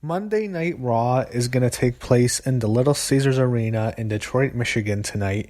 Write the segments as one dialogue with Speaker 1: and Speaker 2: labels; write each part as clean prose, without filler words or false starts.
Speaker 1: Monday Night Raw is going to take place in the Little Caesars Arena in Detroit, Michigan tonight.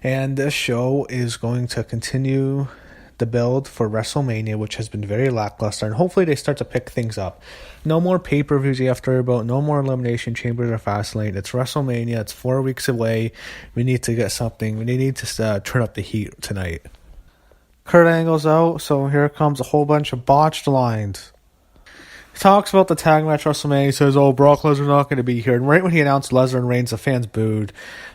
Speaker 1: And this show is going to continue the build for WrestleMania, which has been very lackluster. And hopefully they start to pick things up. No more pay-per-views you have to worry about. No more Elimination Chambers or Fastlane. It's WrestleMania. It's 4 weeks away. We need to get something. We need to turn up the heat tonight. Kurt Angle's out, so here comes a whole bunch of botched lines. He talks about the tag match WrestleMania. He says, Brock Lesnar's not going to be here. And right when he announced Lesnar and Reigns, the fans booed.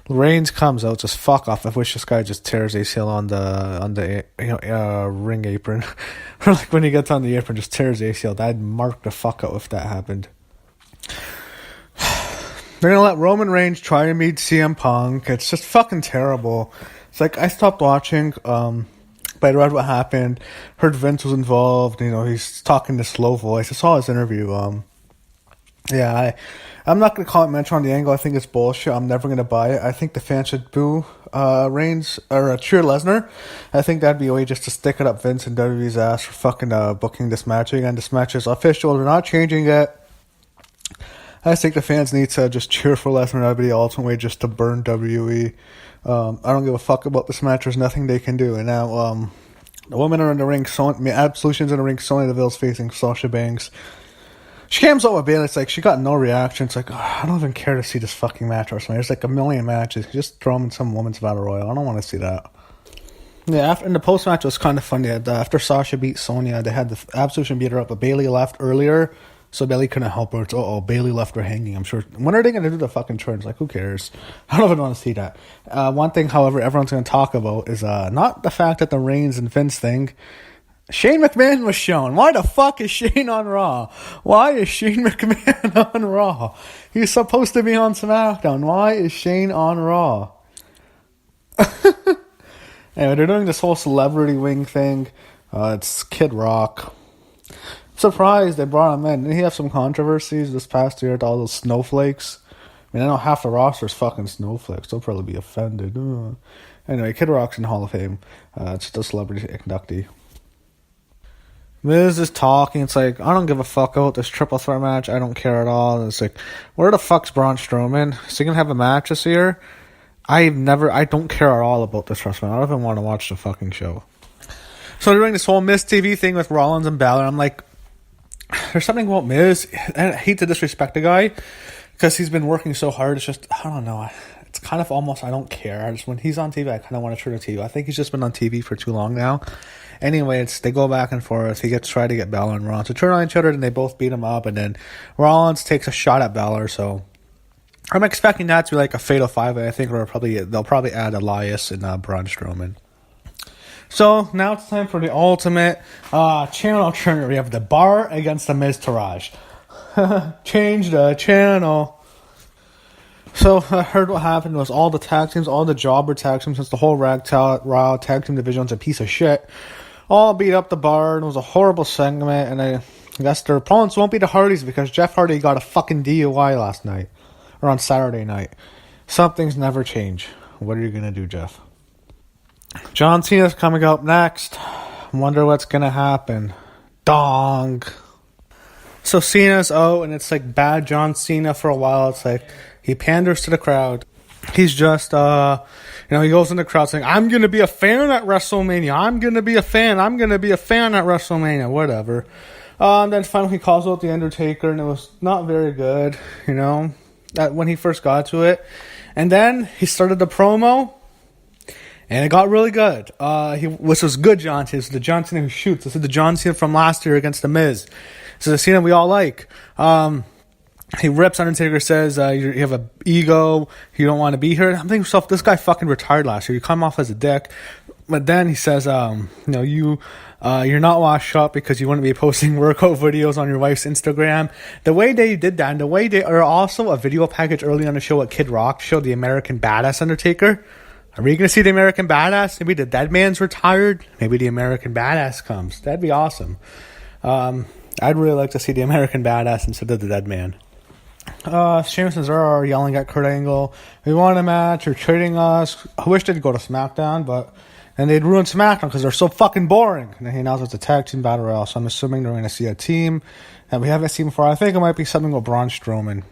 Speaker 1: Reigns comes out, just fuck off. I wish this guy just tears ACL on the ring apron. Or like when he gets on the apron, just tears ACL. I'd mark the fuck out if that happened. They're going to let Roman Reigns try to meet CM Punk. It's just fucking terrible. It's like, I stopped watching, but I read what happened, heard Vince was involved, he's talking this slow voice. I saw his interview. I'm not going to call it Metro on the Angle. I think it's bullshit. I'm never going to buy it. I think the fans should boo Reigns, or cheer Lesnar. I think that'd be a way just to stick it up Vince and WWE's ass for fucking booking this match again. This match is official. They're not changing it. I just think the fans need to just cheer for Lesnar. That'd be the ultimate way just to burn WWE. I don't give a fuck about this match. There's nothing they can do. And now, the women are in the ring. Absolution's in the ring. Sonya Deville's facing Sasha Banks. She comes out with Bayley. It's like she got no reaction. It's like, I don't even care to see this fucking match or something. There's like a million matches. Just throw them in some women's battle royal. I don't want to see that. Yeah, in the post match, it was kind of funny. After Sasha beat Sonya, they had the Absolution beat her up, but Bayley left earlier. So Bayley couldn't help her. It's, Bayley left her hanging. I'm sure. When are they going to do the fucking turns? Like, who cares? I don't even want to see that. One thing, however, everyone's going to talk about is not the fact that the Reigns and Vince thing. Shane McMahon was shown. Why the fuck is Shane on Raw? Why is Shane McMahon on Raw? He's supposed to be on SmackDown. Why is Shane on Raw? Anyway, they're doing this whole celebrity wing thing. It's Kid Rock. Surprised they brought him in. Didn't he have some controversies this past year with all those snowflakes? I know half the roster's fucking snowflakes. They'll probably be offended. Anyway, Kid Rock's in the Hall of Fame. It's just a celebrity inductee. Miz is talking. It's like, I don't give a fuck about this triple threat match. I don't care at all. And it's like, where the fuck's Braun Strowman? Is he going to have a match this year? I don't care at all about this WrestleMania. I don't even want to watch the fucking show. So they're doing this whole Miz TV thing with Rollins and Balor. I'm like, there's something about Miz. I hate to disrespect the guy because he's been working so hard. It's just, I don't know. It's kind of almost, I don't care. When he's on TV, I kind of want to turn the TV. I think he's just been on TV for too long now. Anyway, they go back and forth. He gets tried to get Balor and Rollins to turn on each other, and they both beat him up. And then Rollins takes a shot at Balor. So I'm expecting that to be like a fatal five-way. I think they'll probably add Elias and Braun Strowman. So now it's time for the ultimate channel alternative. We have the Bar against the Miz Taraj. Change the channel. So I heard what happened was all the tag teams, all the jobber tag teams, since the whole Raw tag team division's a piece of shit, all beat up the Bar, and it was a horrible segment. And I guess their opponents won't be the Hardys because Jeff Hardy got a fucking DUI last night, or on Saturday night. Some things never change. What are you gonna do, Jeff? John Cena's coming up next. Wonder what's gonna happen. Dong. So Cena's out, and it's like bad John Cena for a while. It's like he panders to the crowd. He's just, he goes in the crowd saying, I'm going to be a fan at WrestleMania. I'm going to be a fan. I'm going to be a fan at WrestleMania. Whatever. And then finally he calls out The Undertaker, and it was not very good, when he first got to it. And then he started the promo, and it got really good. This was good John Cena. This is the John Cena who shoots. This is the John Cena from last year against The Miz. This is the Cena we all like. He rips Undertaker, says, you have an ego, you don't want to be here. I'm thinking to myself, this guy fucking retired last year. You come off as a dick. But then he says, you're not washed up because you wouldn't be posting workout videos on your wife's Instagram. The way they did that, and the way they are also a video package early on the show at Kid Rock showed the American Badass Undertaker. Are we going to see the American Badass? Maybe the dead man's retired. Maybe the American Badass comes. That'd be awesome. I'd really like to see the American Badass instead of the dead man. Sheamus and Cesaro are yelling at Kurt Angle. We want a match. You're trading us. I wish they'd go to SmackDown, and they'd ruin SmackDown because they're so fucking boring. And he announced it's a tag team battle royale, so I'm assuming they're going to see a team. that we haven't seen before. I think it might be something with Braun Strowman.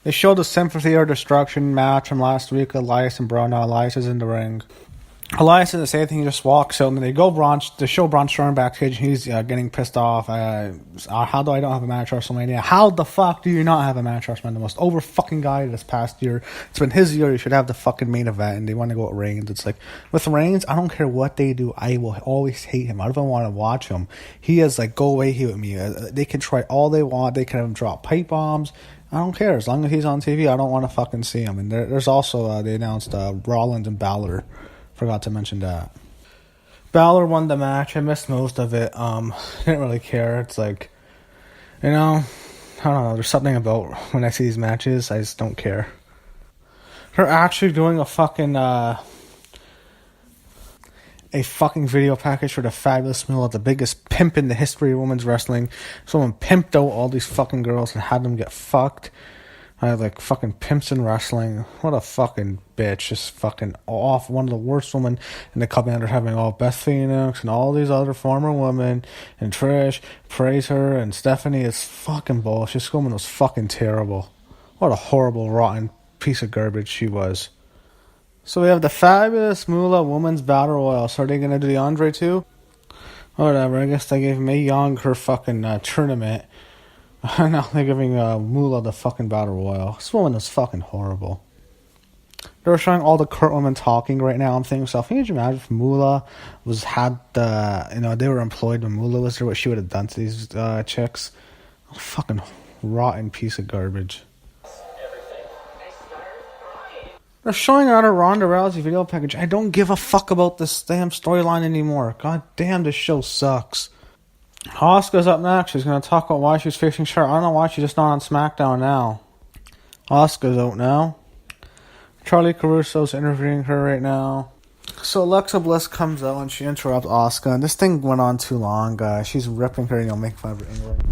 Speaker 1: They showed the Sympathy or Destruction match from last week. Elias and Braun. Now Elias is in the ring. Elias doesn't say anything. He just walks out, and then they show Braun Strowman backstage. And he's getting pissed off. How do I don't have a match at WrestleMania? How the fuck do you not have a match at WrestleMania? The most over fucking guy this past year. It's been his year. You should have the fucking main event, and they want to go with Reigns. It's like with Reigns, I don't care what they do. I will always hate him. I don't even want to watch him. He is like, go away here with me. They can try all they want. They can have him drop pipe bombs. I don't care. As long as he's on TV, I don't want to fucking see him. And there's also, they announced Rollins and Balor. Forgot to mention that. Balor won the match. I missed most of it. Didn't really care. It's like, I don't know. There's something about when I see these matches, I just don't care. They're actually doing a fucking video package for the Fabulous Moolah, the biggest pimp in the history of women's wrestling. Someone pimped out all these fucking girls and had them get fucked. I have like fucking pimps in wrestling. What a fucking bitch. Just fucking off. One of the worst women in the company under having all Beth Phoenix and all these other former women. And Trish praise her. And Stephanie is fucking bullshit. This woman was fucking terrible. What a horrible, rotten piece of garbage she was. So we have the Fabulous Moolah Women's Battle Royal. So are they going to do the Andre too? Whatever. I guess they gave Mae Young her fucking tournament. Now they're giving Moolah the fucking Battle Royal. This woman is fucking horrible. They're showing all the current women talking right now. I'm thinking to myself, can you imagine if Moolah they were employed when Moolah was there, what she would have done to these chicks? A fucking rotten piece of garbage. They're showing out a Ronda Rousey video package. I don't give a fuck about this damn storyline anymore. God damn, this show sucks. Asuka's up next. She's going to talk about why she's facing Charlotte. I don't know why she's just not on SmackDown now. Asuka's out now. Charlie Caruso's interviewing her right now. So Alexa Bliss comes out and she interrupts Asuka. And this thing went on too long. She's ripping her, making fun of her English.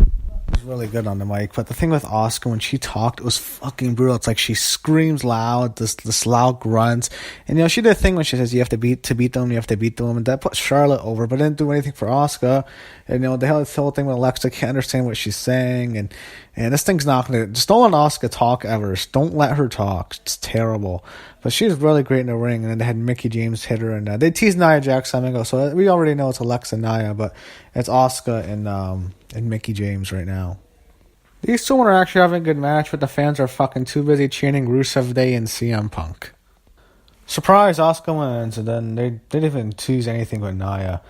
Speaker 1: She's really good on the mic. But the thing with Asuka, when she talked, it was fucking brutal. It's like she screams loud, this loud grunts. And, she did a thing when she says you have to beat them, you have to beat them. And that put Charlotte over, but didn't do anything for Asuka. And, they held this whole thing with Alexa, can't understand what she's saying. And this thing's not going to... Just don't let Asuka talk ever. Just don't let her talk. It's terrible. But she's really great in the ring. And then they had Mickie James hit her. And they teased Nia Jax Domingo. So we already know it's Alexa and Nia. But it's Asuka and Mickie James right now. These two are actually having a good match, but the fans are fucking too busy chanting Rusev Day and CM Punk. Surprise, Asuka wins, and then they didn't even tease anything with Nia.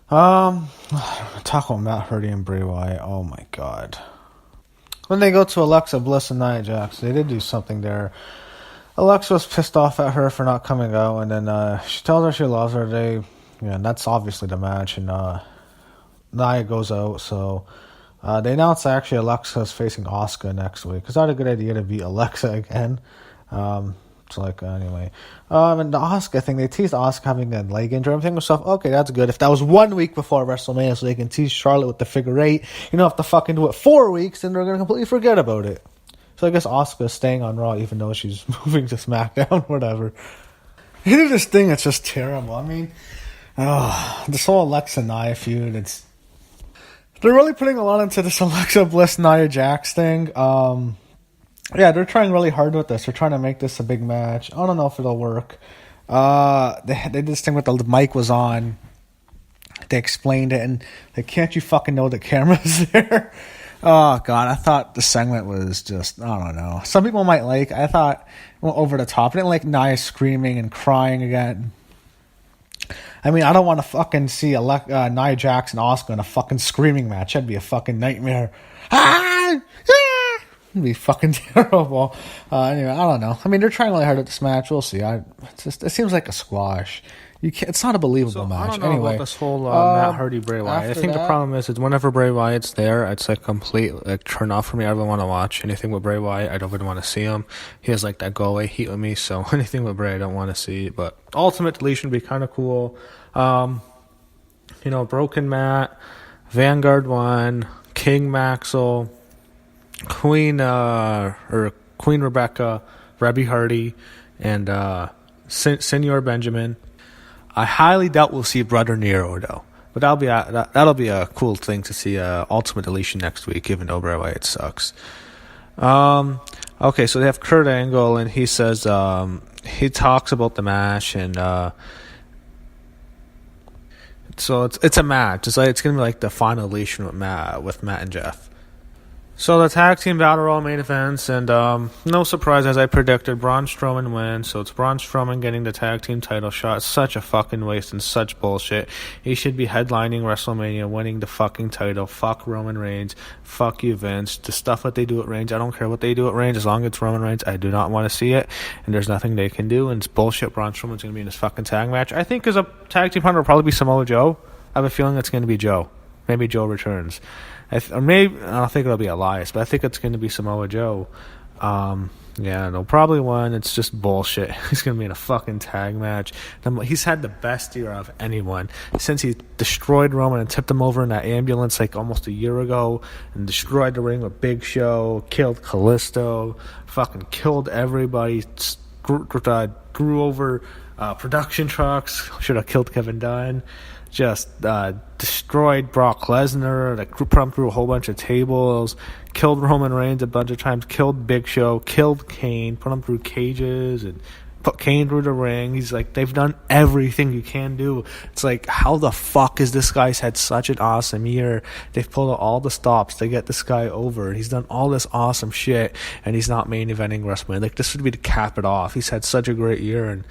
Speaker 1: Talk about Matt Hardy and Bray Wyatt. Oh my god. When they go to Alexa Bliss and Nia Jax, they did do something there. Alexa was pissed off at her for not coming out, and then she tells her she loves her. And that's obviously the match, and Nia goes out, so... they announced that actually Alexa's facing Asuka next week. It's not a good idea to beat Alexa again. Anyway. And the Asuka thing, they teased Asuka having a leg injury. I'm thinking to myself, okay, that's good. If that was 1 week before WrestleMania, so they can tease Charlotte with the figure eight, you don't have to fucking do it 4 weeks, and they're going to completely forget about it. So I guess Asuka's staying on Raw, even though she's moving to SmackDown, whatever. He did this thing that's just terrible. I mean, this whole Alexa-Nia feud, they're really putting a lot into this Alexa Bliss Nia Jax thing. They're trying really hard with this. They're trying to make this a big match. I don't know if it'll work. They did this thing with the mic was on. They explained it, and can't you fucking know the camera's there? Oh god, I thought the segment was just, I don't know. Some people might like. I thought it went over the top. I didn't like Nia screaming and crying again. I mean, I don't want to fucking see Nia Jax and Asuka in a fucking screaming match. That'd be a fucking nightmare. It'd be fucking terrible. Anyway, I don't know. I mean, they're trying really hard at this match. We'll see. It seems like a squash. It's not a believable match.
Speaker 2: I don't know about this whole Matt Hardy Bray Wyatt. I think the problem is whenever Bray Wyatt's there, it's like complete turn off for me. I don't want to watch anything with Bray Wyatt. I don't even want to see him. He has that go away heat with me. So anything with Bray, I don't want to see. But Ultimate Deletion would be kind of cool. Broken Matt, Vanguard 1, King Maxwell, Queen Rebecca, Rebby Hardy, and Senor Benjamin. I highly doubt we'll see Brother Nero, though. But that'll be a cool thing to see. Ultimate Deletion next week, even though Bray Wyatt sucks. Okay, so they have Kurt Angle, and he says he talks about the match, and so it's a match. It's gonna be like the final deletion with Matt and Jeff. So the tag team battle royal main events, and no surprise, as I predicted, Braun Strowman wins. So it's Braun Strowman getting the tag team title shot. It's such a fucking waste and such bullshit. He should be headlining WrestleMania, winning the fucking title. Fuck Roman Reigns. Fuck you, Vince. The stuff that they do at Reigns, I don't care what they do at Reigns, as long as it's Roman Reigns, I do not want to see it. And there's nothing they can do. And it's bullshit. Braun Strowman's going to be in this fucking tag match. I think as a tag team partner will probably be Samoa Joe. I have a feeling it's going to be Joe. Maybe Joe returns. Or maybe, I don't think it'll be Elias, but I think it's going to be Samoa Joe. Yeah, they'll probably win. It's just bullshit. He's going to be in a fucking tag match. He's had the best year of anyone since he destroyed Roman and tipped him over in that ambulance like almost a year ago and destroyed the ring with Big Show, killed Kalisto, fucking killed everybody, grew over production trucks, should have killed Kevin Dunn. Just destroyed Brock Lesnar, put him through a whole bunch of tables, killed Roman Reigns a bunch of times, killed Big Show, killed Kane, put him through cages, and put Kane through the ring. He's like, they've done everything you can do. It's like, how the fuck is this guy's had such an awesome year? They've pulled out all the stops to get this guy over. He's done all this awesome shit, and he's not main eventing WrestleMania. Like, this would be to cap it off. He's had such a great year, and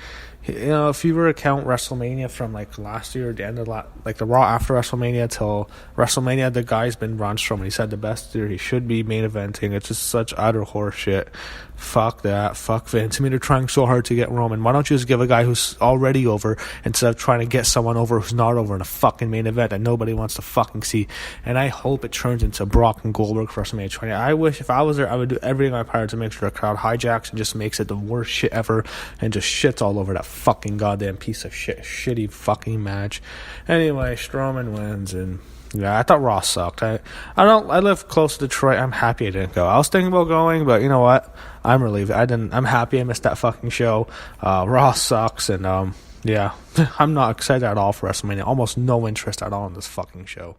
Speaker 2: you know, if you were to count WrestleMania from like last year, the end of like the Raw after WrestleMania till WrestleMania, the guy's been Braun Strowman. He's had the best year. He should be main eventing. It's just such utter horse shit. Fuck that. Fuck Vince. I mean, they're trying so hard to get Roman. Why don't you just give a guy who's already over instead of trying to get someone over who's not over in a fucking main event that nobody wants to fucking see? And I hope it turns into Brock and Goldberg for WrestleMania 20. I wish if I was there, I would do everything in my power to make sure the crowd hijacks and just makes it the worst shit ever and just shits all over that fucking goddamn piece of shit, shitty fucking match. Anyway, Strowman wins, and yeah, I thought Raw sucked. I live close to Detroit. I'm happy I didn't go. I was thinking about going, but you know what? I'm relieved. I'm happy I missed that fucking show. Raw sucks, and yeah, I'm not excited at all for WrestleMania. Almost no interest at all in this fucking show.